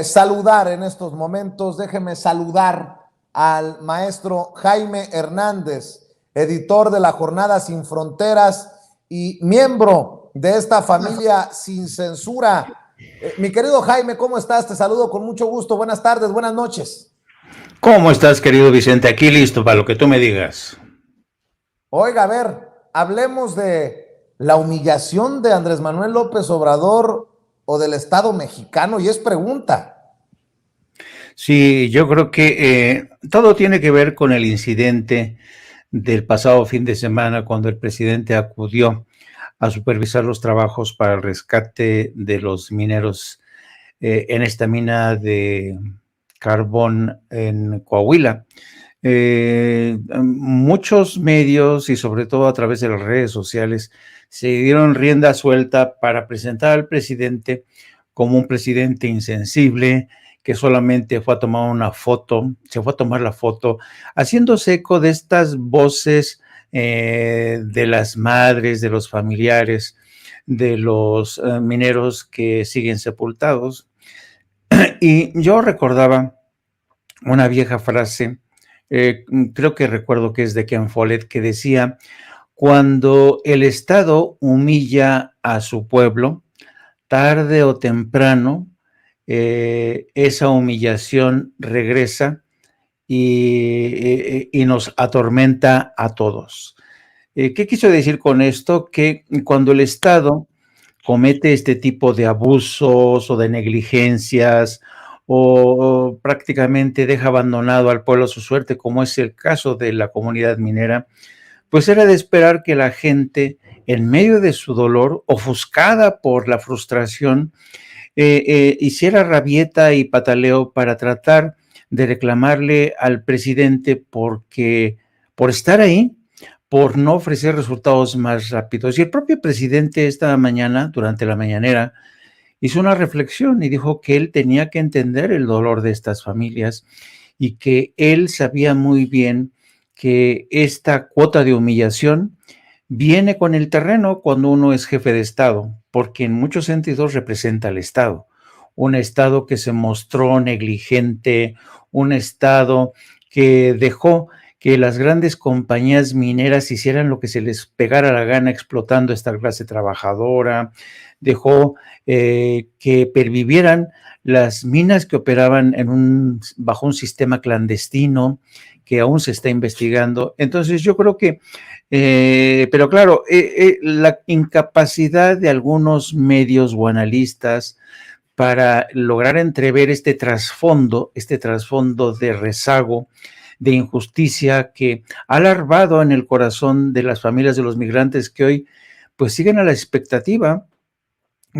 Saludar en estos momentos, déjeme saludar al maestro Jaime Hernández, editor de La Jornada Sin Fronteras y miembro de esta familia sin censura. Mi querido Jaime, ¿cómo estás? Te saludo con mucho gusto. Buenas tardes, buenas noches. ¿Cómo estás, querido Vicente? Aquí listo para lo que tú me digas. Oiga, a ver, hablemos de la humillación de Andrés Manuel López Obrador o del Estado mexicano, y es pregunta. Sí, yo creo que todo tiene que ver con el incidente del pasado fin de semana cuando el presidente acudió a supervisar los trabajos para el rescate de los mineros en esta mina de carbón en Coahuila. Muchos medios y sobre todo a través de las redes sociales se dieron rienda suelta para presentar al presidente como un presidente insensible que solamente fue a tomar una foto, se fue a tomar la foto, haciéndose eco de estas voces de las madres, de los familiares, de los mineros que siguen sepultados. Y yo recordaba una vieja frase, creo que recuerdo que es de Ken Follett, que decía, cuando el Estado humilla a su pueblo, tarde o temprano, esa humillación regresa y nos atormenta a todos. ¿Qué quiso decir con esto? Que cuando el Estado comete este tipo de abusos o de negligencias o prácticamente deja abandonado al pueblo a su suerte, como es el caso de la comunidad minera, pues era de esperar que la gente, en medio de su dolor, ofuscada por la frustración, hiciera rabieta y pataleo para tratar de reclamarle al presidente porque por estar ahí, por no ofrecer resultados más rápidos. Y el propio presidente esta mañana, durante la mañanera, hizo una reflexión y dijo que él tenía que entender el dolor de estas familias y que él sabía muy bien que esta cuota de humillación viene con el terreno cuando uno es jefe de Estado, porque en muchos sentidos representa al Estado. Un Estado que se mostró negligente, un Estado que dejó que las grandes compañías mineras hicieran lo que se les pegara la gana explotando esta clase trabajadora, dejó que pervivieran las minas que operaban bajo un sistema clandestino que aún se está investigando. Entonces yo creo que, pero claro, la incapacidad de algunos medios o analistas para lograr entrever este trasfondo de rezago, de injusticia que ha larvado en el corazón de las familias de los migrantes que hoy pues siguen a la expectativa,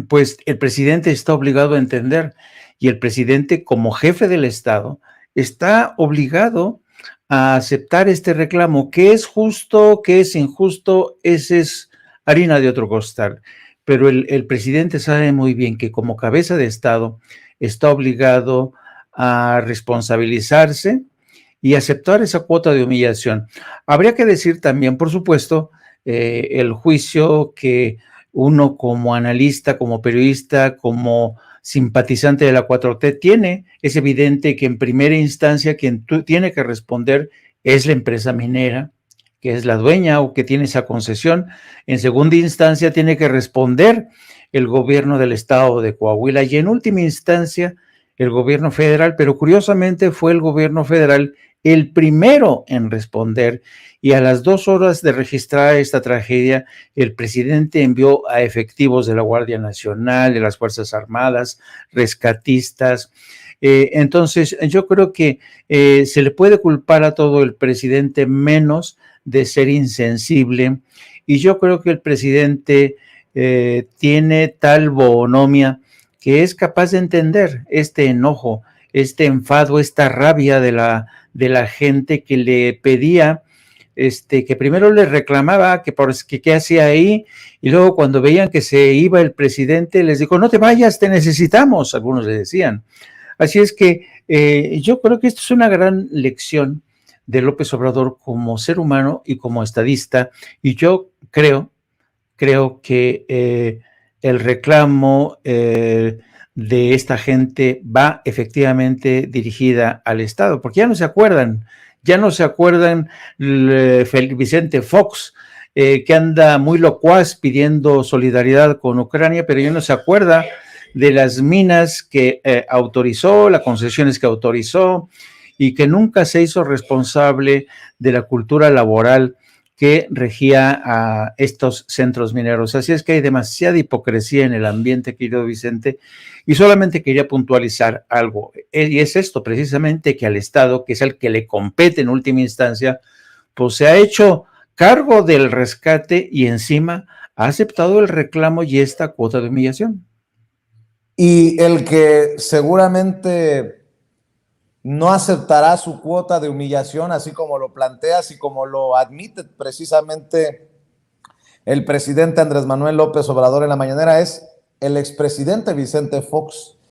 pues el presidente está obligado a entender y el presidente como jefe del Estado está obligado a aceptar este reclamo, que es justo, que es injusto, ese es harina de otro costal. Pero el presidente sabe muy bien que como cabeza de Estado está obligado a responsabilizarse y aceptar esa cuota de humillación. Habría que decir también, por supuesto, el juicio que uno como analista, como periodista, como simpatizante de la 4T tiene. Es evidente que en primera instancia quien tiene que responder es la empresa minera, que es la dueña o que tiene esa concesión. En segunda instancia tiene que responder el gobierno del estado de Coahuila y en última instancia el gobierno federal, pero curiosamente fue el gobierno federal el primero en responder y a las 2 horas de registrar esta tragedia, el presidente envió a efectivos de la Guardia Nacional, de las Fuerzas Armadas, rescatistas. Entonces, yo creo que se le puede culpar a todo el presidente menos de ser insensible y yo creo que el presidente tiene tal bonomia que es capaz de entender este enojo, este enfado, esta rabia de la gente que le pedía, que primero le reclamaba que qué hacía ahí, y luego cuando veían que se iba el presidente, les dijo, no te vayas, te necesitamos, algunos le decían. Así es que yo creo que esto es una gran lección de López Obrador como ser humano y como estadista, y yo creo que el reclamo de esta gente va efectivamente dirigida al Estado, porque ya no se acuerdan Vicente Fox, que anda muy locuaz pidiendo solidaridad con Ucrania, pero ya no se acuerda de las minas que autorizó, las concesiones que autorizó, y que nunca se hizo responsable de la cultura laboral que regía a estos centros mineros. Así es que hay demasiada hipocresía en el ambiente, querido Vicente, y solamente quería puntualizar algo, y es esto precisamente, que al Estado, que es el que le compete en última instancia, pues se ha hecho cargo del rescate y encima ha aceptado el reclamo y esta cuota de humillación. Y el que seguramente no aceptará su cuota de humillación, así como lo planteas y como lo admite precisamente el presidente Andrés Manuel López Obrador en la mañanera, es el expresidente Vicente Fox,